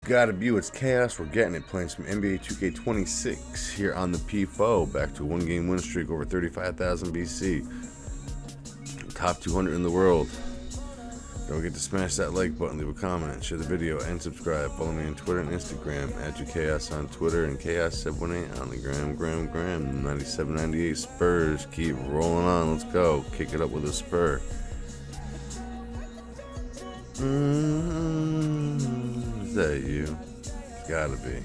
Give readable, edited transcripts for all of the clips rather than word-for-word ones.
Gotta be, it's KAHOS. We're getting it, playing some NBA 2K26 here on the PFO. Back to a one-game win streak over 35,000 BC. Top 200 in the world. Don't forget to smash that like button, leave a comment, share the video, and subscribe. Follow me on Twitter and Instagram, @KAHOS on Twitter, and KAHOS718 on the gram. 97-98 Spurs keep rolling on. Let's go. Kick it up with a Spur. Is that you? It's gotta be.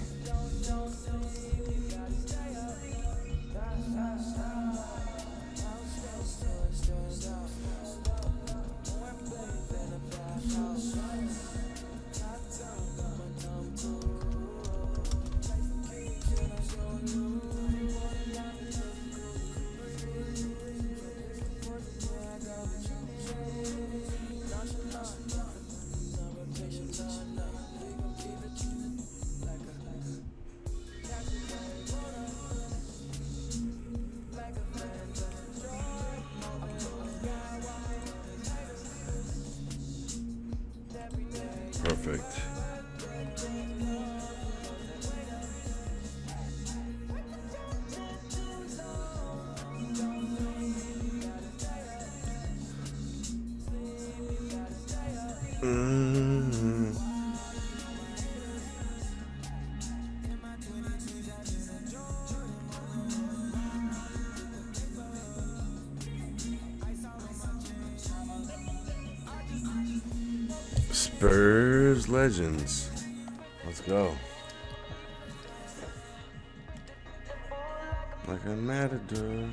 Perfect. Spurs legends. Let's go. Like a matador.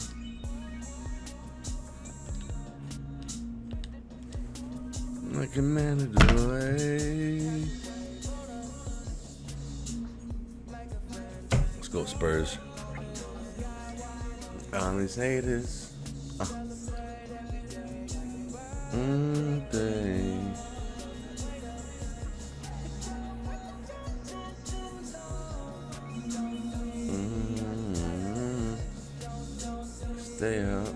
Like a matador. Hey. Let's go, Spurs. On these haters. Stay up.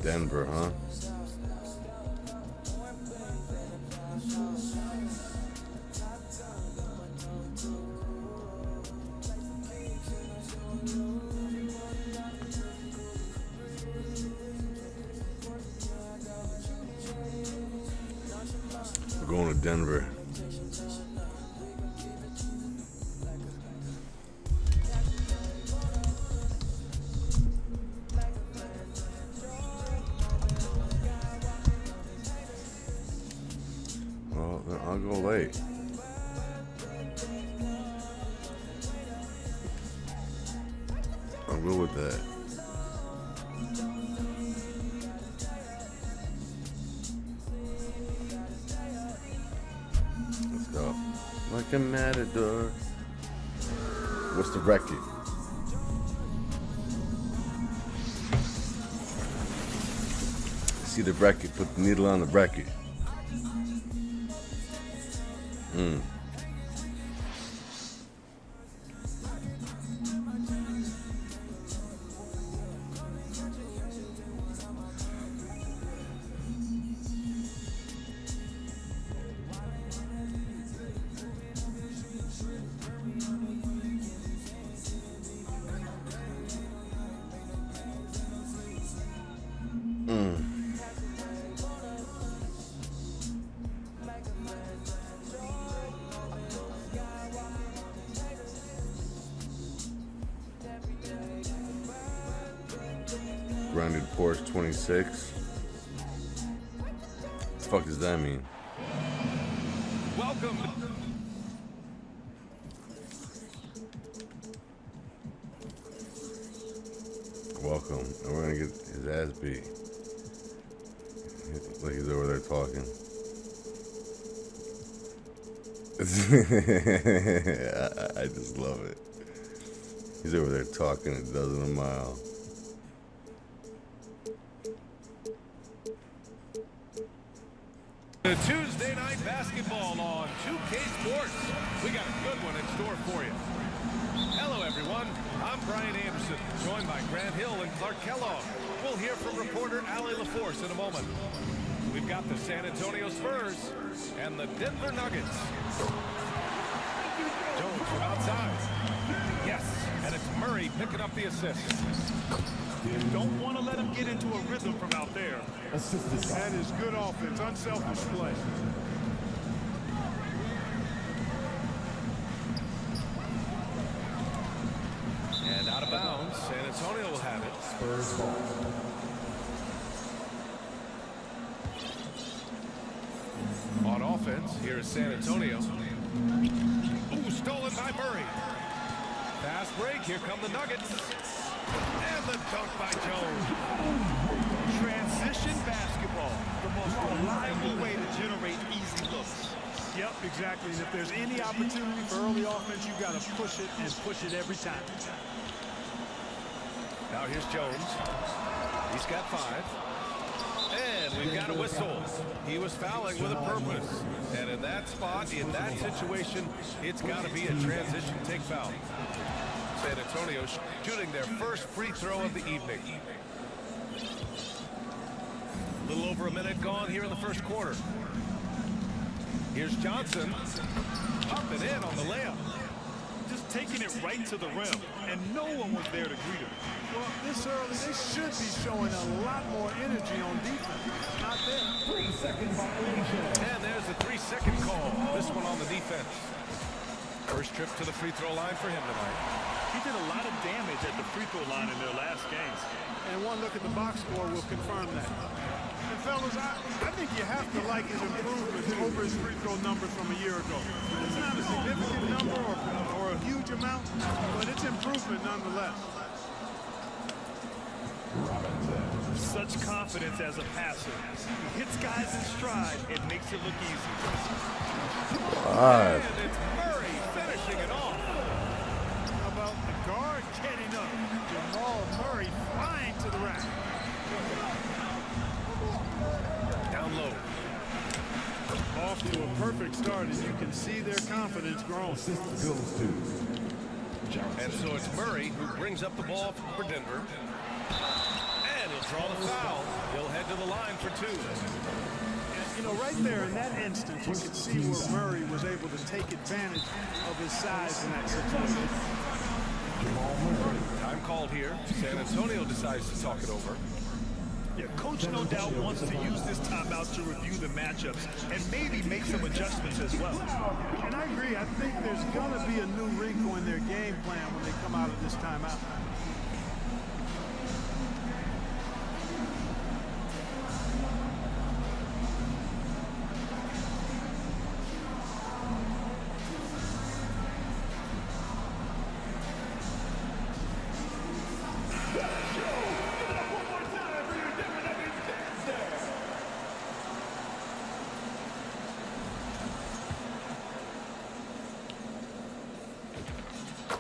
Denver, huh? We're going to Denver. I'll go late. I'll go with that. Let's go. Like a matador. What's the record? See the record, put the needle on the record. Grounded Porsche 26. What the fuck does that mean? Welcome. Welcome. And we're gonna get his ass beat. Like he's over there talking. I just love it. He's over there talking a dozen a mile. Tuesday night basketball on 2K Sports. We got a good one in store for you. Hello, everyone. I'm Brian Anderson, joined by Grant Hill and Clark Kellogg. We'll hear from reporter Allie LaForce in a moment. We've We've got the San Antonio Spurs and the Denver Nuggets. Jones from outside. Yes, and it's Murray picking up the assist. You don't want to let him get into a rhythm from out there. That is good offense, unselfish play. And out of bounds, San Antonio will have it. Spurs ball. On offense, here is San Antonio. Ooh, stolen by Murray. Fast break, here come the Nuggets. And the dunk by Jones. Transition basketball, the most reliable way to generate easy looks. Yep, exactly. And if there's any opportunity for early offense, you got to push it and push it every time. Now here's Jones. He's got 5. And we've got a whistle. He was fouling with a purpose. And in that spot, in that situation, it's got to be a transition take foul. San Antonio shooting their first free throw of the evening. A little over a minute gone here in the first quarter. Here's Johnson. Up and in on the layup. Just taking it right to the rim, and no one was there to greet him. Well, this early, they should be showing a lot more energy on defense. Not there. 3-second violation. And there's the 3-second call. This one on the defense. First trip to the free throw line for him tonight. He did a lot of damage at the free throw line in their last games. And one look at the box score will confirm that. And fellas, I think you have to like his improvements over his free throw numbers from a year ago. It's not a significant number or a huge amount, but it's improvement nonetheless. Such confidence as a passer. He hits guys in stride and makes it look easy. And it's Murray finishing it off. How about the guard getting up? Jamal Murray flying to the rack. Down low. Off to a perfect start, and you can see their confidence growing. Assist goes to Johnson. And so it's Murray who brings up the ball for Denver. And he'll draw the foul. He'll head to the line for 2. And, you know, right there in that instance, you could see where Murray was able to take advantage of his size in that situation. Time called here. San Antonio decides to talk it over. Yeah, coach no doubt wants to use this timeout to review the matchups and maybe make some adjustments as well. And I agree. I think there's going to be a new wrinkle in their game plan when they come out of this timeout.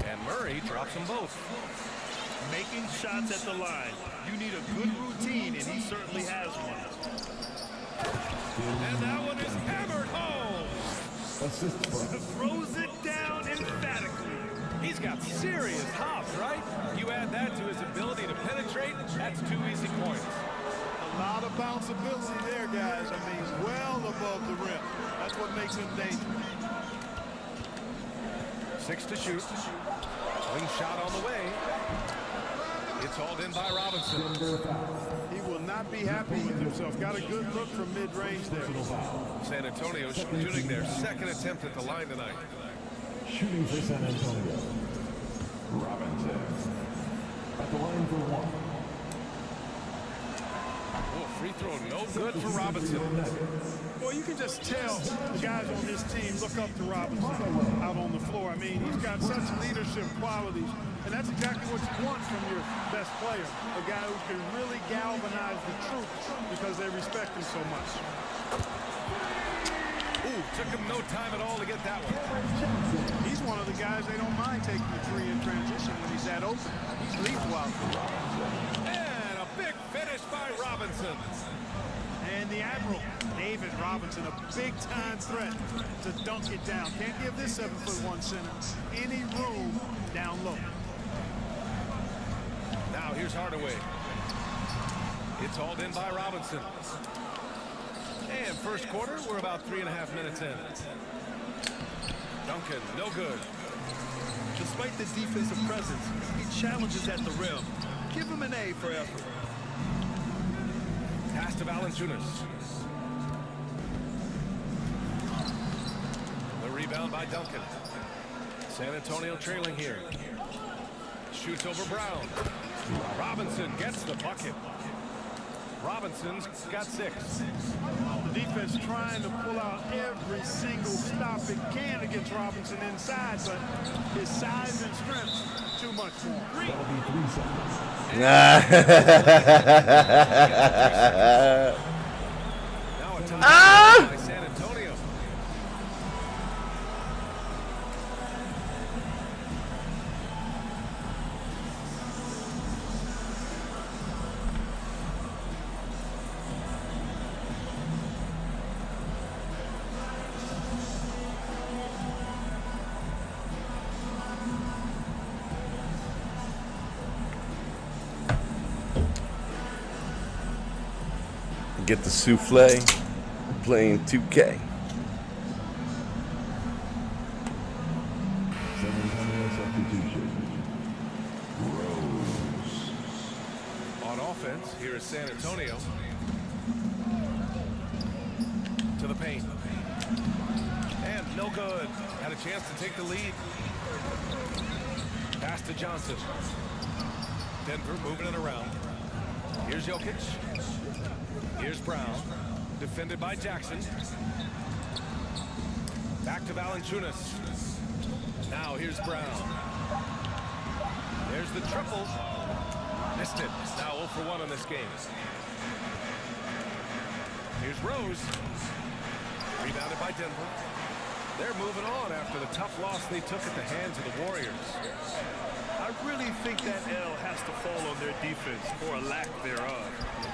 And Murray drops them both. Making shots at the line. You need a good routine, and he certainly has one. And that one is hammered home. Assist for Throws it down emphatically. He's got serious hops, right? You add that to his ability to penetrate, that's 2 easy points. A lot of bounceability there, guys. I mean, well above the rim. That's what makes him dangerous. 6 to shoot. Swing shot on the way. It's hauled in by Robinson. He will not be happy with himself. Got a good look from mid-range there. San Antonio shooting their second attempt at the line tonight. shooting for San Antonio. Robinson at the line for 1. Oh, free throw no good for Robinson. Well, you can just tell the guys on his team look up to Robinson out on the floor. I mean, he's got such leadership qualities, and that's exactly what you want from your best player, a guy who can really galvanize the troops because they respect him so much. Ooh, took him no time at all to get that one. He's one of the guys they don't mind taking the three in transition when he's that open. He's lethal out there. And a big finish by Robinson. And the Admiral, David Robinson, a big-time threat to dunk it down. Can't give this 7'1" center any room down low. Now here's Hardaway. It's hauled in by Robinson. And first quarter, we're about 3.5 minutes in. Duncan, no good. Despite the defensive presence, he challenges at the rim. Give him an A for effort. Pass to Valanciunas. The rebound by Duncan. San Antonio trailing here. Shoots over Brown. Robinson gets the bucket. Robinson's got 6. The defense trying to pull out every single stop it can against Robinson inside, but his size and strength too much for him. That'll be 3 seconds. Now a time by San Antonio. Get the souffle, playing 2K. San Antonio substitution. Rose. On offense, here is San Antonio. To the paint. And no good. Had a chance to take the lead. Pass to Johnson. Denver moving it around. Here's Jokic. Here's Brown. Defended by Jackson. Back to Valanciunas. Now here's Brown. There's the triple. Missed it. Now 0 for 1 in this game. Here's Rose. Rebounded by Denver. They're moving on after the tough loss they took at the hands of the Warriors. I really think that L has to fall on their defense, or a lack thereof.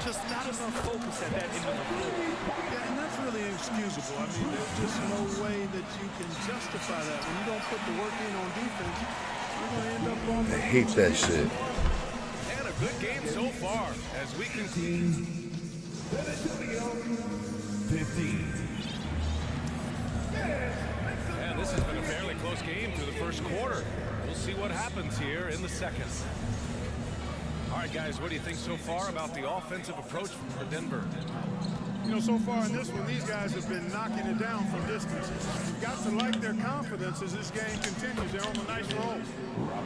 Just not enough focus at that end of the floor. Yeah, and that's really inexcusable. I mean, there's just no way that you can justify that. When you don't put the work in on defense, you're going to end up on the... I hate that shit. And a good game so far as we conclude. 15. And this has been a fairly close game through the first quarter. We'll see what happens here in the second. All right, guys, what do you think so far about the offensive approach for Denver? You know, so far in this one, these guys have been knocking it down from distance. You've got to like their confidence as this game continues. They're on a nice roll.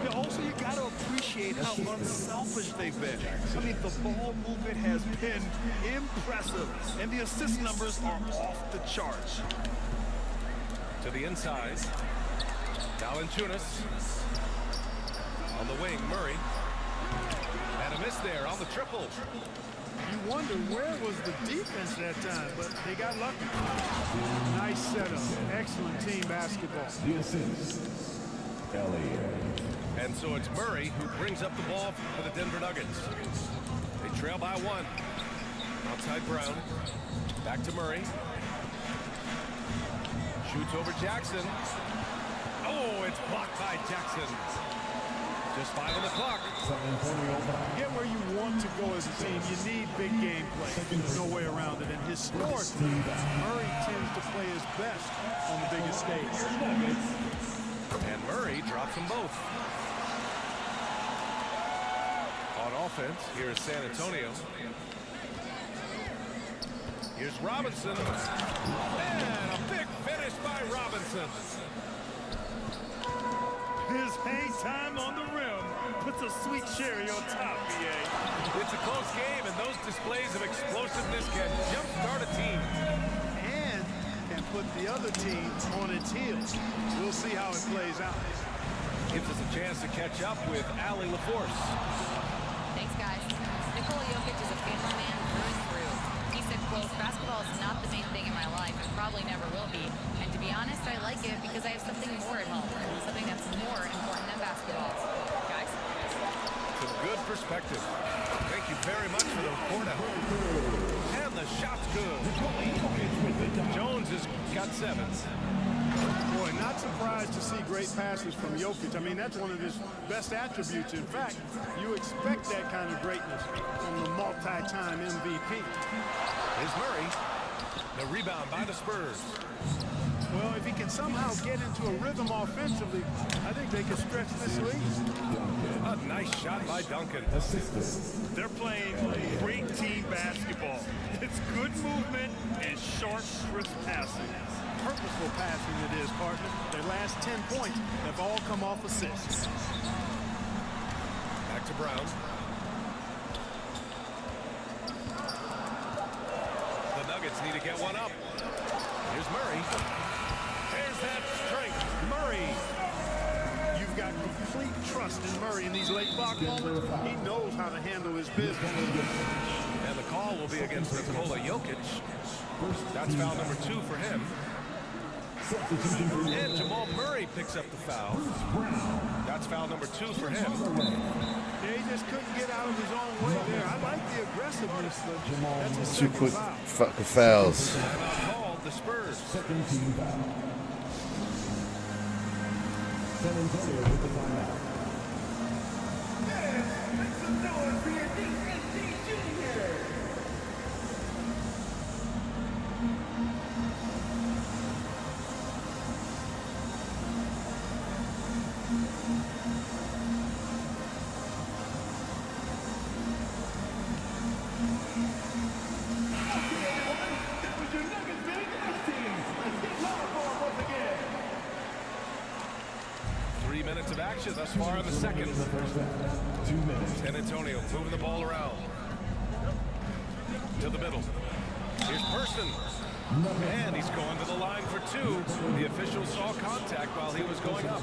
Yeah, also, you got to appreciate how unselfish they've been. I mean, the ball movement has been impressive, and the assist numbers are off the charts. To the inside. Valanciunas. On the wing, Murray. And a miss there on the triple. You wonder where was the defense that time, but they got lucky. Nice setup. Excellent team basketball. The assist. Elliott. And so it's Murray who brings up the ball for the Denver Nuggets. They trail by 1. Outside Brown. Back to Murray. Shoots over Jackson. Oh, it's blocked by Jackson. Just 5 on the clock. San Antonio. Get where you want to go as a team. You need big game play. There's no way around it. And historically, Murray tends to play his best on the biggest stage. And Murray drops them both. On offense, here is San Antonio. Here's Robinson. And a big finish by Robinson. His hang time on the rim puts a sweet cherry on top, BA. It's a close game, and those displays of explosiveness can jumpstart a team. And can put the other team on its heels. We'll see how it plays out. Gives us a chance to catch up with Allie LaForce. Thanks, guys. Nikola Jokic is a family man through and through. He said, quote, basketball is not the main thing in my life and probably never will be. And to be honest, I like it because I have something more at home. Something that's more important than basketball. Guys? Some good perspective. Thank you very much for the report out. And the shot's good. Jones has got 7. Boy, not surprised to see great passes from Jokic. I mean, that's one of his best attributes. In fact, you expect that kind of greatness from the multi-time MVP. Here's Murray. The rebound by the Spurs. Well, if he can somehow get into a rhythm offensively, I think they can stretch this lead. A nice shot by Duncan. They're playing great team basketball. It's good movement and sharp, crisp passing. Purposeful passing it is, partner. Their last 10 points have all come off assists. Back to Brown. The Nuggets need to get one up. Here's Murray. There's that strength. Murray. You've got complete trust in Murray in these late block moments. He knows how to handle his business. And the call will be against Nikola Jokic. That's foul number 2 for him. And Jamal Murray picks up the foul. That's foul number 2 for him. Yeah, he just couldn't get out of his own way there. I like the aggressiveness, but that's his Two second quick foul. fouls. Timeout called the Spurs. Second team foul. San Antonio with the timeout. Make some noise for your DNC Junior. That was your Nuggets Billy Dash team. Let's get loud for them once again. 3 minutes of action thus far in the second. In the first half. 2 minutes. San Antonio moving the ball around. To the middle. Here's Person. And he's going to the line for 2. The official saw contact while he was going up.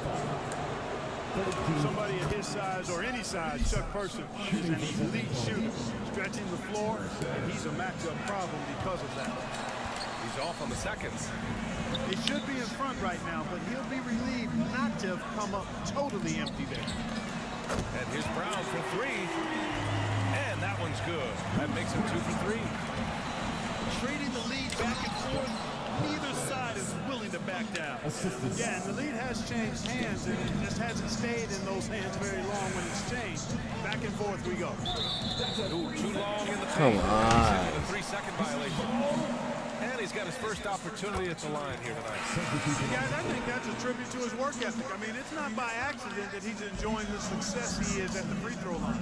Somebody at his size or any size, Chuck Person is an elite shooter, stretching the floor, and he's a matchup problem because of that. He's off on the seconds. He should be in front right now, but he'll be relieved not to have come up totally empty there. And here's Brown for 3. And that one's good. That makes him 2 for 3. Trading the lead back and forth, neither side is willing to back down. Yeah, and the lead has changed hands, and it just hasn't stayed in those hands very long when it's changed. Back and forth we go. Ooh, too long in the Come paint. on. He's in a 3-second violation. And he's got his first opportunity at the line here tonight. Guys, I think that's a tribute to his work ethic. I mean, it's not by accident that he's enjoying the success he is at the free throw line.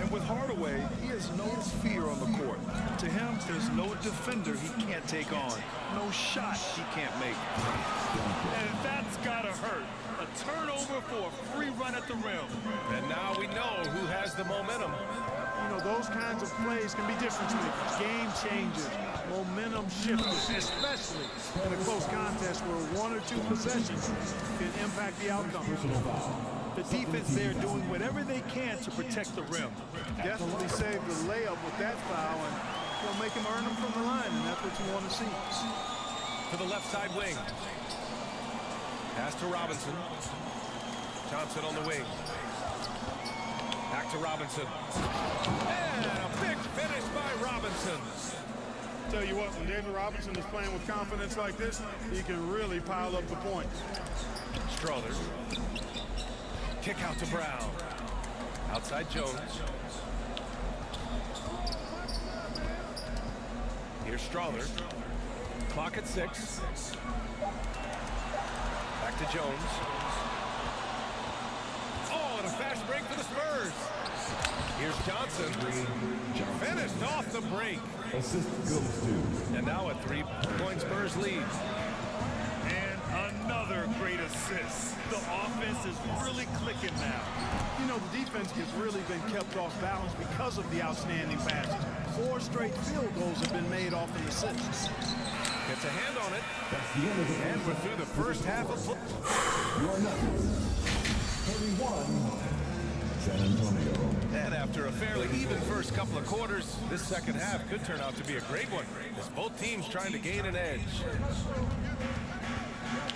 And with Hardaway, he has no fear on the court. To him, there's no defender he can't take on, no shot he can't make. And that's gotta hurt. A turnover for a free run at the rim. And now we know who has the momentum. You know, those kinds of plays can be difference makers, game changers, momentum shifters, especially in a close contest where 1 or 2 possessions can impact the outcome. The defense there doing whatever they can to protect the rim. Definitely saved the layup with that foul, and will make him earn them from the line, and that's what you want to see. To the left side wing. Pass to Robinson. Johnson on the wing. Back to Robinson. And a big finish by Robinson. Tell you what, when David Robinson is playing with confidence like this, he can really pile up the points. Strother. Kick out to Brown. Outside Jones. Here's Strother. Clock at 6. Back to Jones. Oh, and a fast break for the Spurs. Here's Johnson. Finished off the break. Assist goes to. And now a 3-point Spurs lead. And another great assist. The offense is really clicking now. You know, the defense has really been kept off balance because of the outstanding passes. 4 straight field goals have been made off an assist. Gets a hand on it. That's the end of the And we're through the first half of play. Your Nuggets. 31. San Antonio. And after a fairly even first couple of quarters, this second half could turn out to be a great one, as both teams trying to gain an edge.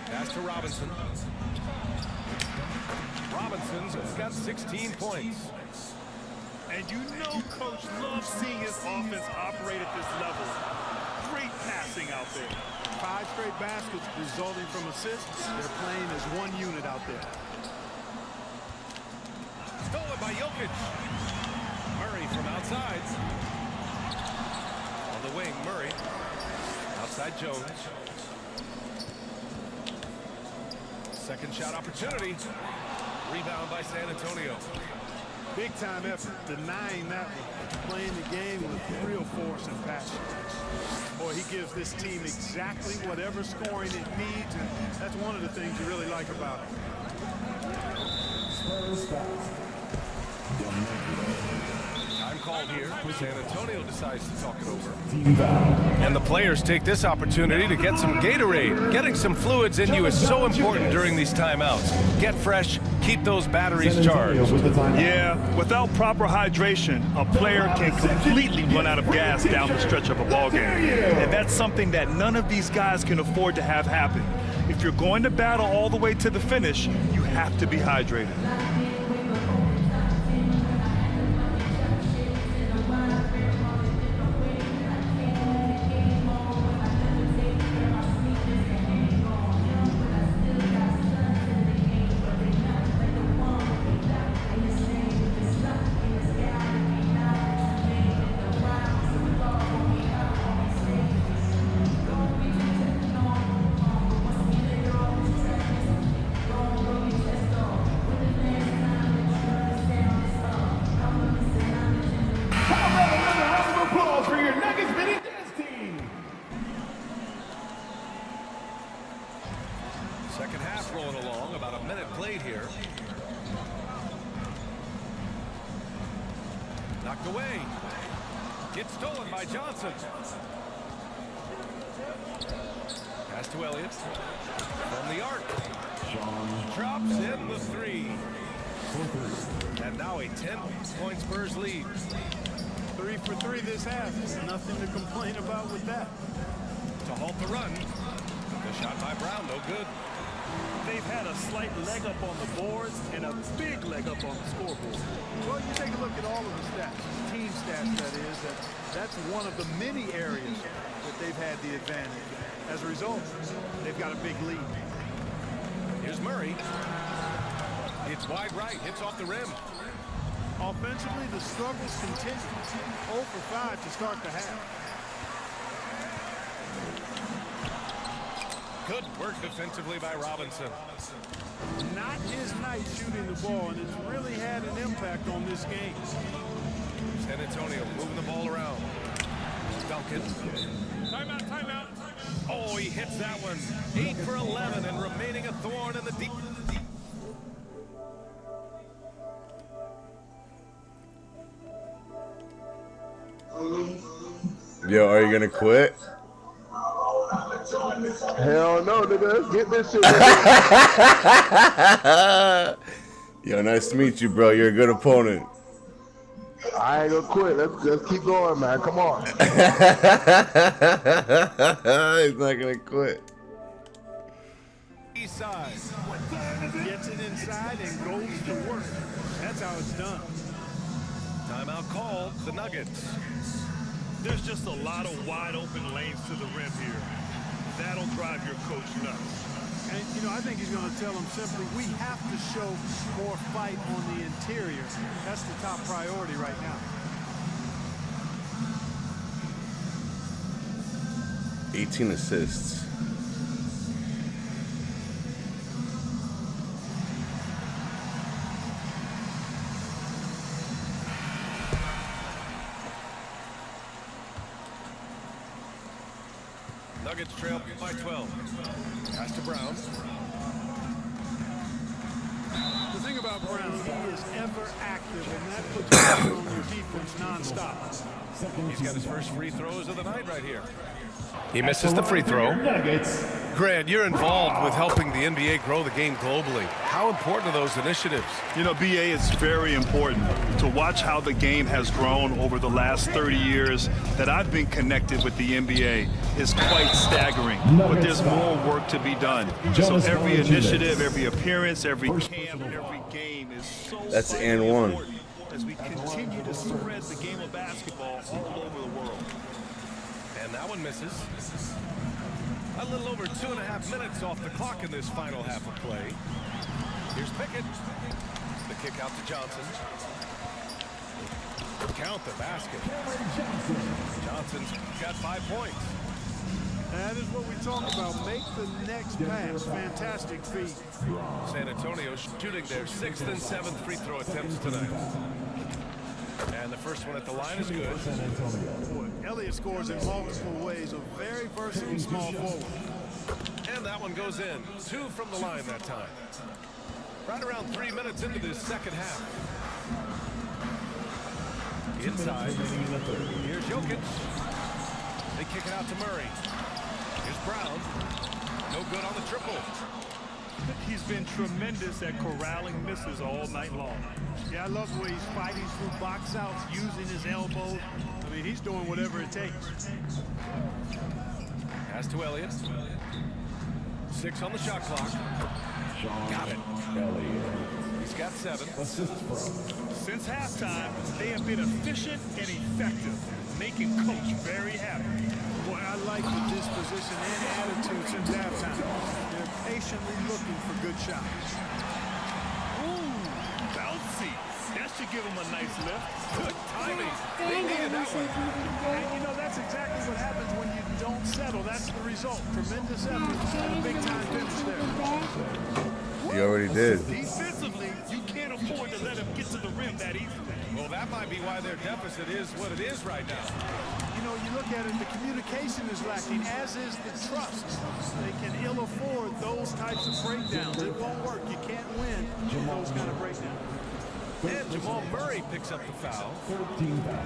Pass to Robinson. Robinson's got 16 points. And you know Coach loves seeing his offense operate at this level. Great passing out there. 5 straight baskets resulting from assists. They're playing as one unit out there. Stolen by Jokic. Murray from outside. On the wing, Murray. Outside Jones. Second shot opportunity. Rebound by San Antonio. Big time effort, denying that one, playing the game with real force and passion. Boy, he gives this team exactly whatever scoring it needs, and that's one of the things you really like about him. Spurs foul. Time called here. San Antonio decides to talk it over. Team foul. And the players take this opportunity to get some Gatorade. Getting some fluids in you is so important during these timeouts. Get fresh, keep those batteries San Antonio charged. with the timeout. Yeah, without proper hydration, a player can completely run out of gas down the stretch of a ball game. And that's something that none of these guys can afford to have happen. If you're going to battle all the way to the finish, you have to be hydrated. Second half rolling along, about a minute played here. Knocked away. Gets stolen by Johnson. Pass to Elliott. From the arc. Drops in the three. And now a 10-point Spurs lead. 3 for 3 this half. Nothing to complain about with that. To halt the run. The shot by Brown, no good. They've had a slight leg up on the boards and a big leg up on the scoreboard. Well, you take a look at all of the stats, team stats that is, that's one of the many areas that they've had the advantage. As a result, they've got a big lead. Here's Murray. It's wide right, hits off the rim. Offensively, the struggles continue. 0 for 5 to start the half. Good work defensively by Robinson. Not his night shooting the ball, and it's really had an impact on this game. San Antonio moving the ball around. Duncan. Timeout, timeout. Oh, he hits that one. 8 for 11 and remaining a thorn in the deep. Yo, are you gonna quit? Hell no, nigga. Let's get this shit. Yo, nice to meet you, bro. You're a good opponent. I ain't gonna quit. Let's keep going, man. Come on. He's not gonna quit. East side. Gets it inside and goes to work. That's how it's done. Timeout called. The Nuggets. There's just a lot of wide open lanes to the rim here. That'll drive your coach nuts. And, you know, I think he's going to tell them simply, we have to show more fight on the interior. That's the top priority right now. 18 assists. Nuggets trail by 12. Pass to Brown. The thing about Brown, he is ever active, and that puts pressure on your defense nonstop. He's got his first free throws of the night right here. He misses the free throw. Grant, you're involved with helping the NBA grow the game globally. How important are those initiatives? You know, BA, it's very important to watch how the game has grown over the last 30 years that I've been connected with the NBA is quite staggering, but there's more work to be done. So every initiative, every appearance, every camp, every game is so That's vitally and one. important as we continue to spread the game of basketball all over the world. And that one misses. A little over 2.5 minutes off the clock in this final half of play. Here's Pickett. The kick out to Johnson. Count the basket. Johnson's got 5 points. That is what we talk about. Make the next pass. Fantastic feed. San Antonio shooting their 6th and 7th free throw attempts tonight. And the first one at the line is good. Boy, Elliott scores in multiple ways. A very versatile small forward. And that one goes in. 2 from the line that time. Right around 3 minutes into this second half. Inside. Here's Jokic. They kick it out to Murray. Here's Brown. No good on the triple. He's been tremendous at corralling misses all night long. Yeah, I love the way he's fighting through box outs, using his elbows. I mean, he's doing whatever it takes. Pass to Elliott. 6 on the shot clock. Got it. He's got 7. Since halftime, they have been efficient and effective, making Coach very happy. Boy, I like the disposition and attitude since halftime. They're patiently looking for good shots. Ooh, bouncy. That should give him a nice lift. Good timing. They needed that one. And you know, that's exactly what happens when you don't settle. That's the result. Tremendous effort and a big-time finish there. He already did. Defensively, you can't afford to let him get to the rim that easily. Well, that might be why their deficit is what it is right now. You know, you look at it, the communication is lacking, as is the trust. They can ill afford those types of breakdowns. It won't work. You can't win with those kind of breakdowns. And Jamal Murray picks up the foul.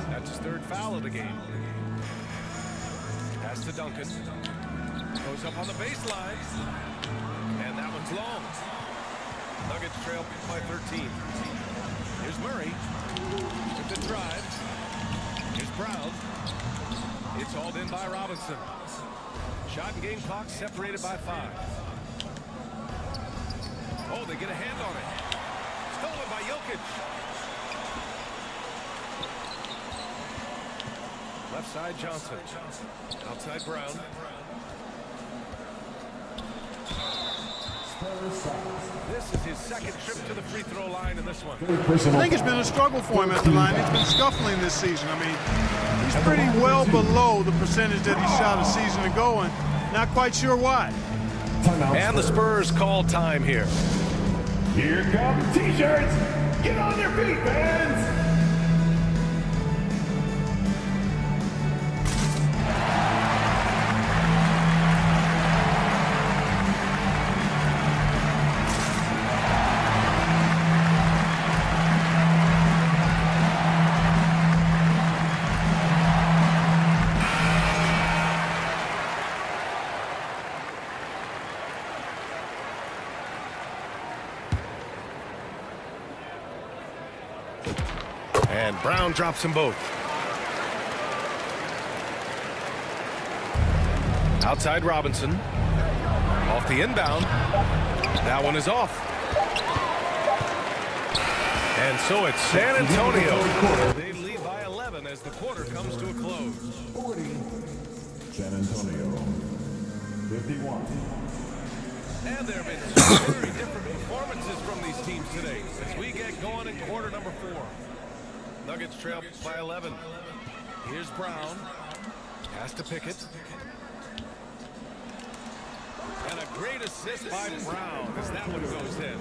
That's his 3rd foul of the game. Pass to Duncan. Goes up on the baseline. And that one's long. Nuggets trail by 13. Here's Murray with the drive. Here's Brown. It's hauled in by Robinson. Shot and game clock separated by 5. Oh, they get a hand on it. Stolen by Jokic. Left side Johnson. Outside Brown. This is his 2nd trip to the free throw line in this one. I think it's been a struggle for him at the line. He's been scuffling this season. I mean, he's pretty well below the percentage that he shot a season ago, and not quite sure why. And the Spurs call time here. Here come T-shirts. Get on your feet, fans. And Brown drops them both. Outside Robinson. Off the inbound. That one is off. And so it's San Antonio. They lead by 11 as the quarter comes to a close. 40. San Antonio. 51. And there have been some very different performances from these teams today as we get going in quarter number 4. Nuggets trail by 11. Here's Brown. Pass to Pickett. And a great assist by Brown as that one goes in.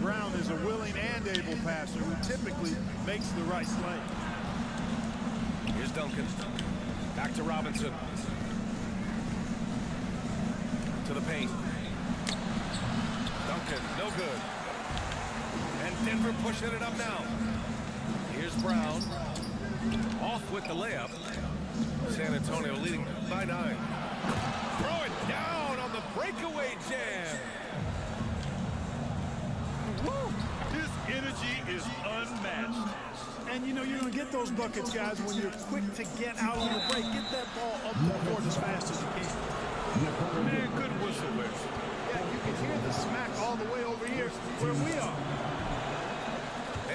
Brown is a willing and able passer who typically makes the right play. Here's Duncan. Back to Robinson. To the paint. Duncan, no good. And Denver pushing it up now. Here's Brown. Off with the layup. San Antonio leading by 9. Throw it down on the breakaway jam. Woo! His energy is unmatched. And you know, you're going to get those buckets, guys, when you're quick to get out on the break. Get that ball up the court as fast as you can. Man, good whistle there. Yeah, you can hear the smack all the way over here where we are.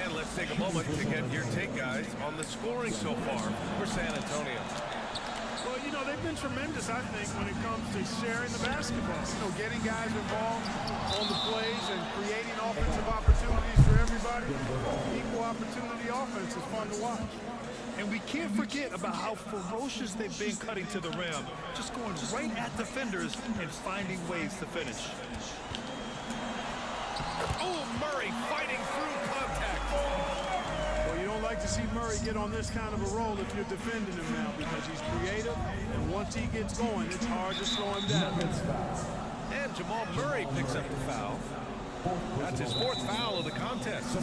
And let's take a moment to get your take, guys, on the scoring so far for San Antonio. Well, you you know, they've been tremendous, I think, when it comes to sharing the basketball. You know, getting guys involved on the plays and creating offensive opportunities for everybody. Equal opportunity offense is fun to watch. And we can't forget about how ferocious they've been cutting to the rim. Just going right at defenders and finding ways to finish. Oh, Murray fighting through contact. Well, you don't like to see Murray get on this kind of a roll if you're defending him now, because he's creative, and once he gets going, it's hard to slow him down. And Jamal Murray picks up the foul. That's his 4th foul of the contest.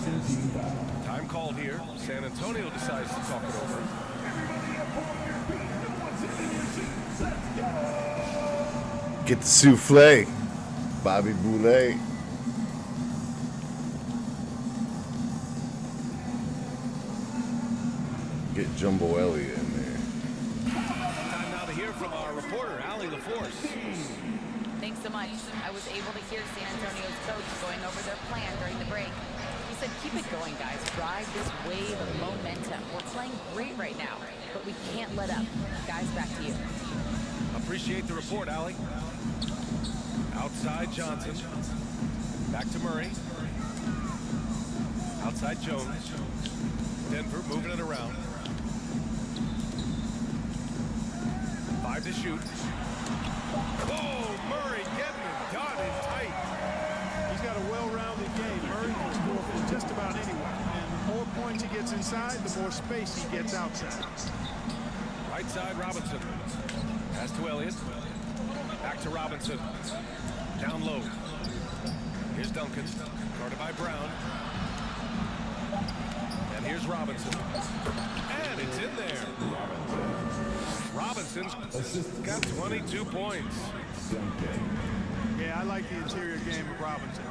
Time called here. San Antonio decides to talk it over. Get the souffle, Bobby Boulay. Get Jumbo Elliott in there. Time now to hear from our reporter, Allie LaForce. Thanks so much. I was able to hear San Antonio's coach going over their plan during the break. He said, keep it going, guys. Ride this wave of momentum. We're playing great right now, but we can't let up. Guys, back to you. Appreciate the report, Allie. Outside Johnson. Back to Murray. Outside Jones. Denver moving it around. 5 to shoot. Oh, Murray getting it done in tight. He's got a well-rounded game. Murray can score from just about anywhere. And the more points he gets inside, the more space he gets outside. Right side, Robinson. Pass to Elliott. Back to Robinson. Down low. Here's Duncan. Guarded by Brown. And here's Robinson. And it's in there. Robinson's got 22 points. Yeah, I like the interior game of Robinson.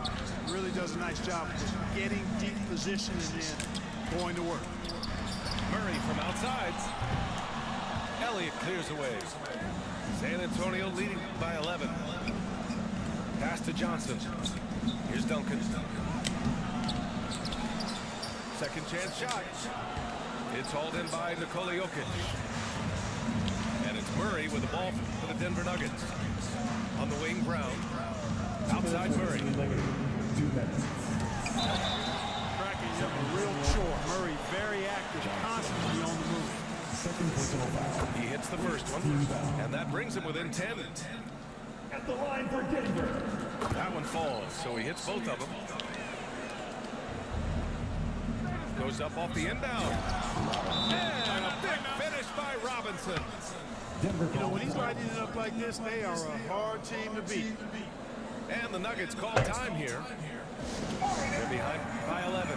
Really does a nice job of just getting deep position and then going to work. Murray from outside. Elliott clears away. San Antonio leading by 11. Pass to Johnson. Here's Duncan. Second chance shot. It's hauled in by Nikola Jokic. And it's Murray with the ball for the Denver Nuggets. On the wing, Brown. Outside Murray. 2 minutes. Cracking up a real chore. Murray very active, constantly on the move. Second personal foul. He hits the first one, and that brings him within 10. At the line for Denver. That one falls, so he hits both of them. Goes up off the inbound. And a big finish by Robinson. Denver. You know, when he's lighting it up like this, they are a hard team to beat. And the Nuggets call time here. They're behind by 11.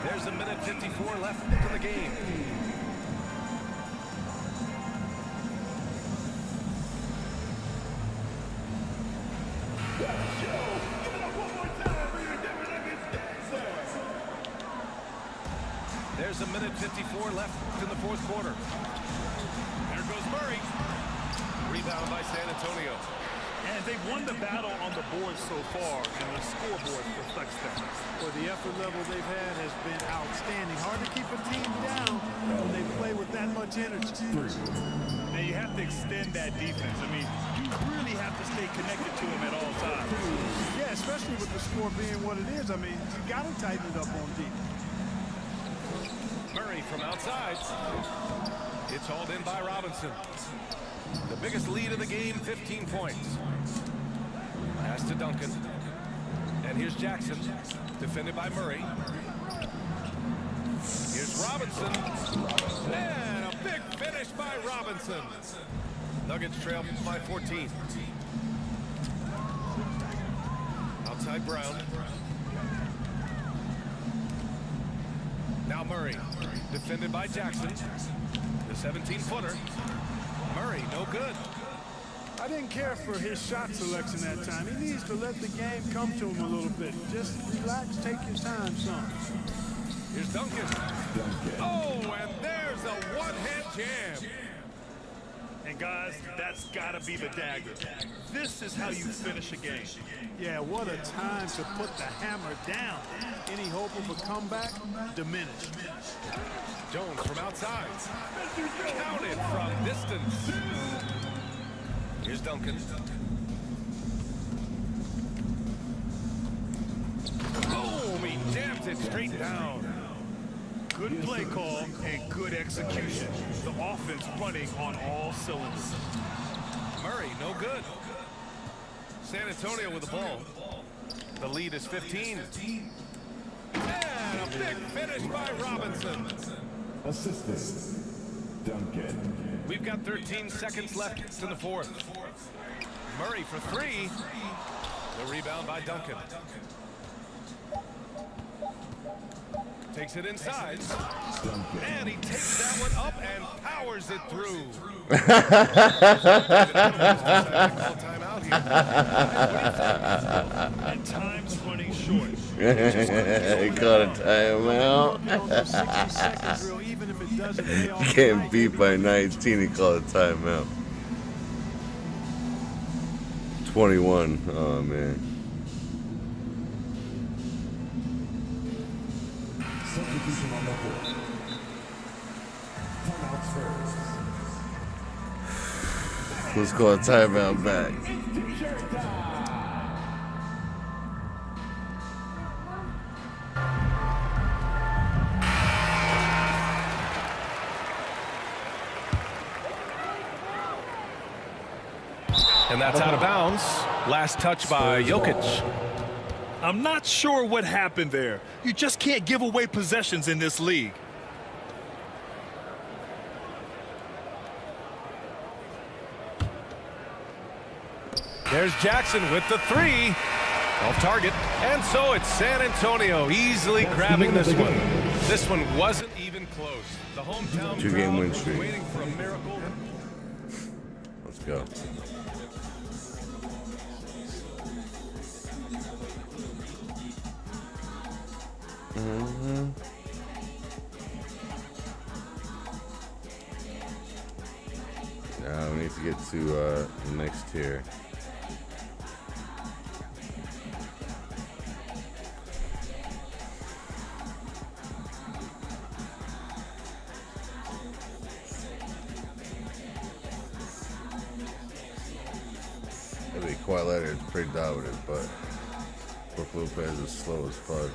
There's a minute 54 left in the game. There's a minute 54 left in the 4th quarter. There goes Murray. Rebound by San Antonio. And they've won the battle on the board so far, and the scoreboard reflects that. Well, the effort level they've had has been outstanding. Hard to keep a team down when they play with that much energy. Now you have to extend that defense. I mean, you really have to stay connected to them at all times. Yeah, especially with the score being what it is. I mean, you got to tighten it up on defense. Murray from outside. It's hauled in by Robinson. The biggest lead of the game, 15 points. Pass to Duncan. And here's Jackson, defended by Murray. Here's Robinson. And a big finish by Robinson. Nuggets trail by 14. Outside Brown. Now Murray, defended by Jackson. The 17-footer. Murray, no good. I didn't care for his shot selection that time. He needs to let the game come to him a little bit. Just relax, take your time, son. Here's Duncan. Oh, and there's a one-hand jam. And guys, that's got to be the dagger. This is how you finish a game. Yeah, what a time to put the hammer down. Any hope of a comeback? Diminished. Jones from outside. Counted from distance. Here's Duncan. Boom! He jams it straight down. Good play call and good execution. The offense running on all cylinders. Murray, no good. San Antonio with the ball. The lead is 15. And a big finish by Robinson. Assistant, Duncan. We've got 13 seconds left in the fourth. Murray for three. The rebound by Duncan. Takes it inside. And he takes that one up and powers it through. And time's running short. He caught a timeout. Getting beat by 19, he called a timeout. 21. Oh, man. Substitution on the court. Timeout Spurs. Let's call a timeout back. And that's out of bounds. Last touch by Jokic. I'm not sure what happened there. You just can't give away possessions in this league. There's Jackson with the three. Off target. And so it's San Antonio easily grabbing this one. This one wasn't even close. The hometown Two-game win crowd streak. waiting for a miracle. Let's go. Now we need to get to the next tier. Quiet letter is pretty dominant, but Brook Lopez is slow as fuck.